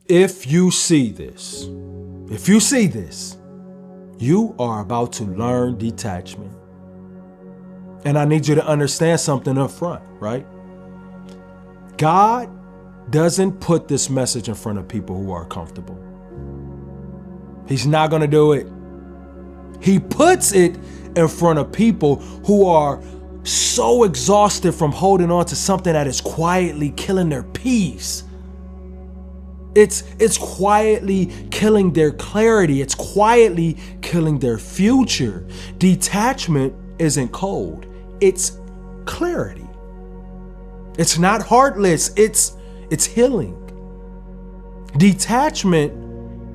If you see this, you are about to learn detachment. And I need you to understand something up front, right? God doesn't put this message in front of people who are comfortable. He's not going to do it. He puts it in front of people who are so exhausted from holding on to something that is quietly killing their peace. It's quietly killing their clarity. It's quietly killing their future. Detachment isn't cold. It's clarity. It's not heartless. It's healing. Detachment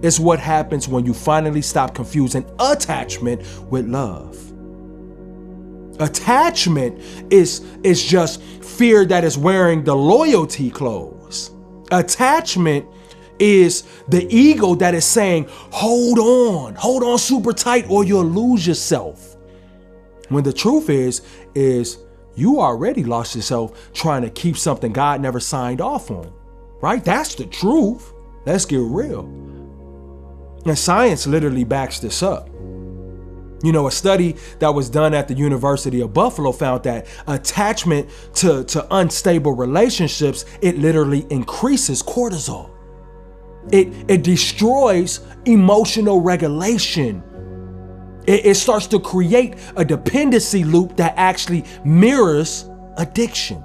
is what happens when you finally stop confusing attachment with love. Attachment is just fear that is wearing the loyalty clothes. Attachment is the ego that is saying, hold on super tight or you'll lose yourself. When the truth is you already lost yourself trying to keep something God never signed off on, right? That's the truth. Let's get real. And science literally backs this up. You know, a study that was done at the University of Buffalo found that attachment to unstable relationships, it literally increases cortisol. It destroys emotional regulation. It starts to create a dependency loop that actually mirrors addiction.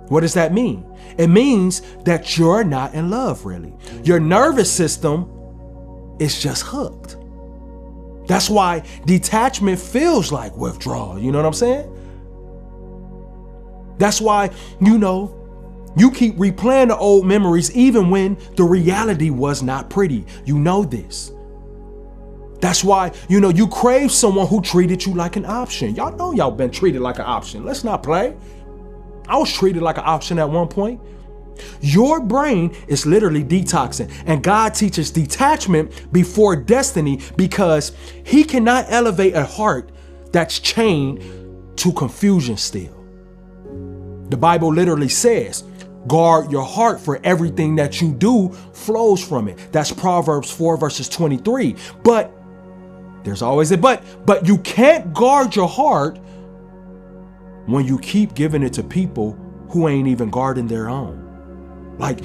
What does that mean? It means that you're not in love, really. Your nervous system is just hooked. That's why detachment feels like withdrawal. You know what I'm saying? That's why, you keep replaying the old memories even when the reality was not pretty. You know this. That's why, you crave someone who treated you like an option. Y'all know y'all been treated like an option. Let's not play. I was treated like an option at one point. Your brain is literally detoxing, and God teaches detachment before destiny because he cannot elevate a heart that's chained to confusion still. The Bible literally says, guard your heart, for everything that you do flows from it. That's Proverbs 4 verses 23. But there's always a but you can't guard your heart when you keep giving it to people who ain't even guarding their own. Like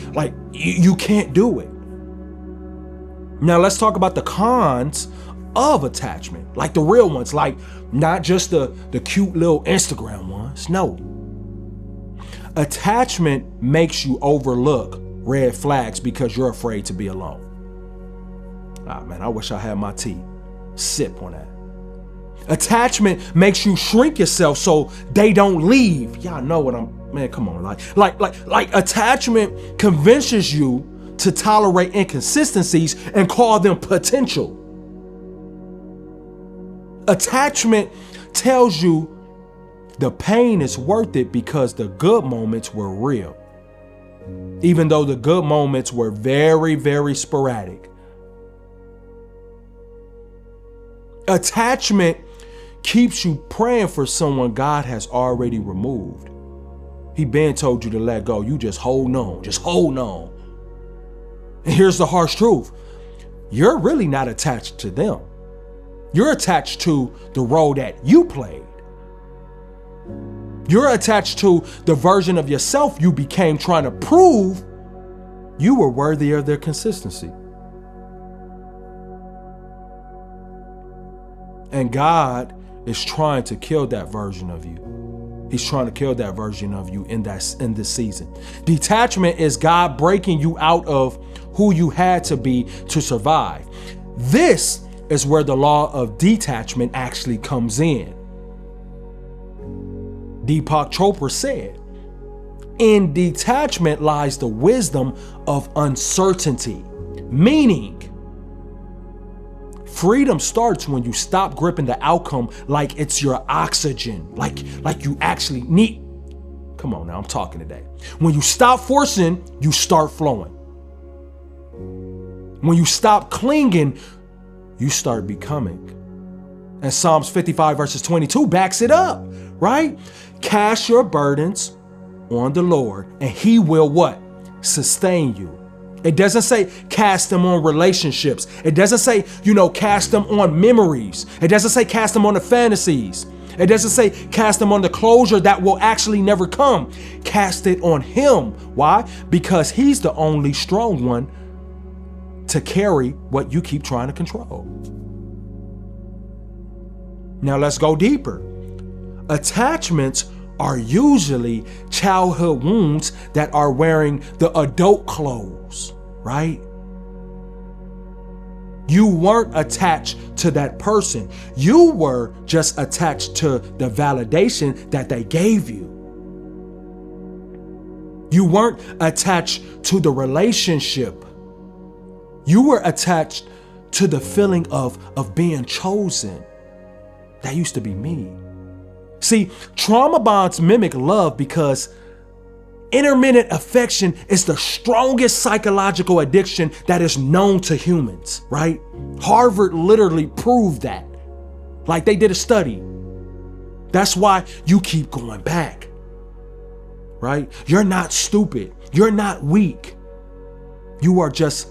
you can't do it. Now let's talk about the cons of attachment, like the real ones, like not just the cute little Instagram ones. No. Attachment makes you overlook red flags because you're afraid to be alone. Ah, man, I wish I had my tea. Sip on that. Attachment makes you shrink yourself so they don't leave. Y'all know what man, come on. Like attachment convinces you to tolerate inconsistencies and call them potential. Attachment tells you the pain is worth it because the good moments were real, even though the good moments were very, very sporadic. Attachment keeps you praying for someone God has already removed. He been told you to let go. You just hold on. Just hold on. And here's the harsh truth. You're really not attached to them. You're attached to the role that you played. You're attached to the version of yourself you became trying to prove you were worthy of their consistency. And God is trying to kill that version of you. He's trying to kill that version of you in this season. Detachment is God breaking you out of who you had to be to survive. This is where the law of detachment actually comes in. Deepak Chopra said, in detachment lies the wisdom of uncertainty, meaning freedom starts when you stop gripping the outcome like it's your oxygen, like you actually need. Come on now, I'm talking today. When you stop forcing, you start flowing. When you stop clinging, you start becoming. And Psalms 55 verses 22 backs it up, right? Cast your burdens on the Lord and he will what? Sustain you. It doesn't say cast them on relationships. It doesn't say, cast them on memories. It doesn't say cast them on the fantasies. It doesn't say cast them on the closure that will actually never come. Cast it on him. Why? Because he's the only strong one to carry what you keep trying to control. Now let's go deeper. Attachments are usually childhood wounds that are wearing the adult clothes, right? You weren't attached to that person. You were just attached to the validation that they gave you. You weren't attached to the relationship. You were attached to the feeling of being chosen. That used to be me. See, trauma bonds mimic love because intermittent affection is the strongest psychological addiction that is known to humans, right? Harvard literally proved that. Like they did a study. That's why you keep going back, right? You're not stupid. You're not weak. You are just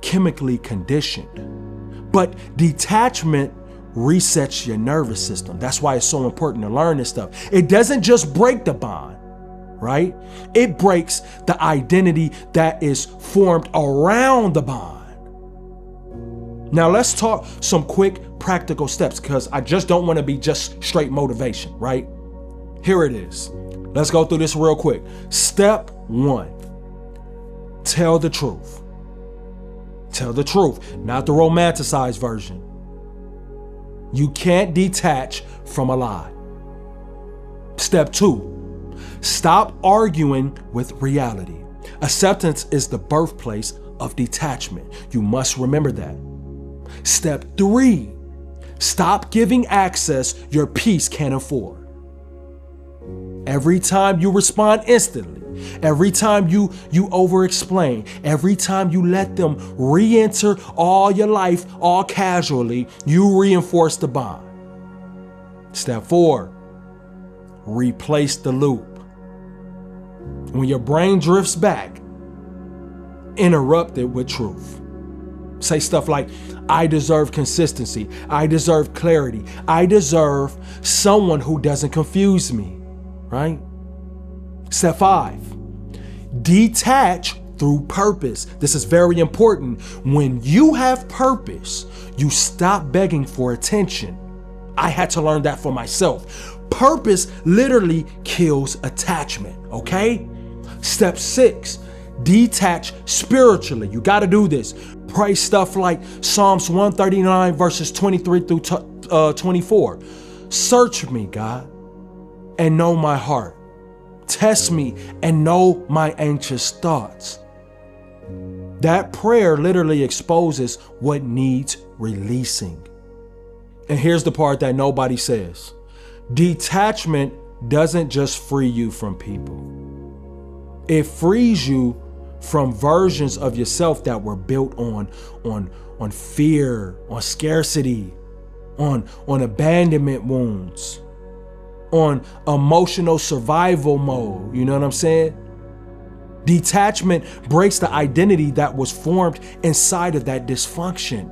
chemically conditioned. But detachment resets your nervous system. That's why it's so important to learn this stuff. It doesn't just break the bond, right? It breaks the identity that is formed around the bond. Now let's talk some quick practical steps because I just don't want to be just straight motivation, right? Here it is. Let's go through this real quick. Step 1, tell the truth. Tell the truth, not the romanticized version. You can't detach from a lie. Step 2, stop arguing with reality. Acceptance is the birthplace of detachment. You must remember that. Step 3, stop giving access your peace can't afford. Every time you respond instantly, every time you over-explain, every time you let them re-enter all your life, all casually, you reinforce the bond. Step 4, replace the loop. When your brain drifts back, interrupt it with truth. Say stuff like, I deserve consistency. I deserve clarity. I deserve someone who doesn't confuse me, right? Step 5, detach through purpose. This is very important. When you have purpose, you stop begging for attention. I had to learn that for myself. Purpose literally kills attachment, okay? Step 6, detach spiritually. You got to do this. Pray stuff like Psalms 139 verses 23 through 24. Search me, God, and know my heart. Test me and know my anxious thoughts. That prayer literally exposes what needs releasing. And here's the part that nobody says. Detachment doesn't just free you from people. It frees you from versions of yourself that were built on fear, on scarcity, on abandonment wounds, on emotional survival mode. You know what I'm saying? Detachment breaks the identity that was formed inside of that dysfunction.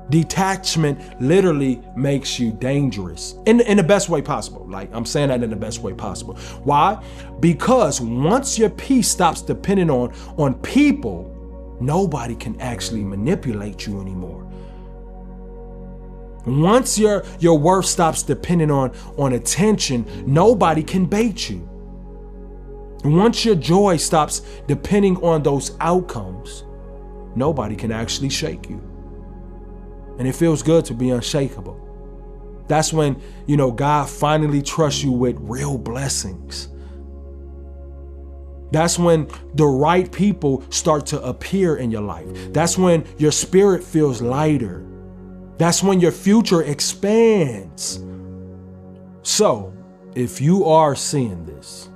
Detachment literally makes you dangerous in the best way possible. Like, I'm saying that in the best way possible. Why? Because once your peace stops depending on people, nobody can actually manipulate you anymore. Once your worth stops depending on attention, nobody can bait you. Once your joy stops depending on those outcomes, nobody can actually shake you. And it feels good to be unshakable. That's when, God finally trusts you with real blessings. That's when the right people start to appear in your life. That's when your spirit feels lighter. That's when your future expands. So, if you are seeing this,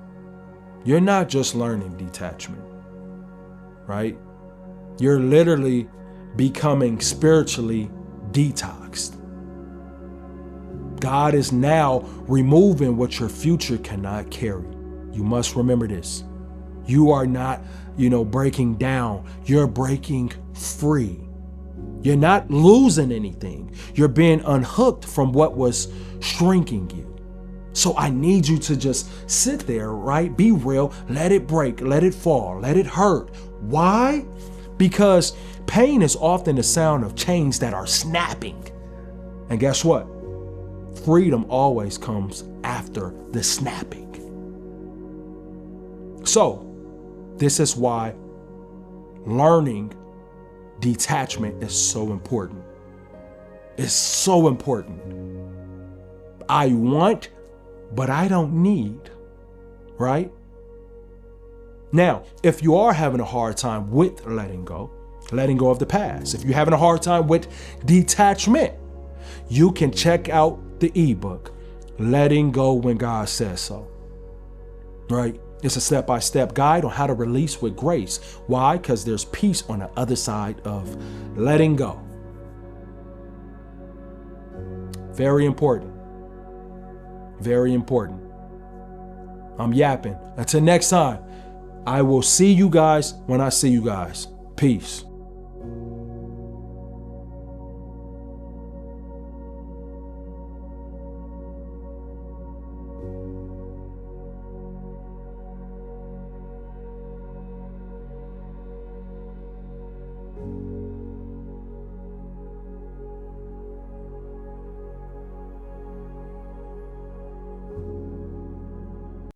you're not just learning detachment, right? You're literally becoming spiritually detoxed. God is now removing what your future cannot carry. You must remember this. You are not, breaking down. You're breaking free. You're not losing anything. You're being unhooked from what was shrinking you. So I need you to just sit there, right? Be real. Let it break. Let it fall. Let it hurt. Why? Because pain is often the sound of chains that are snapping. And guess what? Freedom always comes after the snapping. So, this is why learning detachment is so important. It's so important. I want, but I don't need, right? Now, if you are having a hard time with letting go of the past, if you're having a hard time with detachment, you can check out the ebook, Letting Go When God Says So, right? It's a step-by-step guide on how to release with grace. Why? Because there's peace on the other side of letting go. Very important. Very important. I'm yapping. Until next time, I will see you guys when I see you guys. Peace.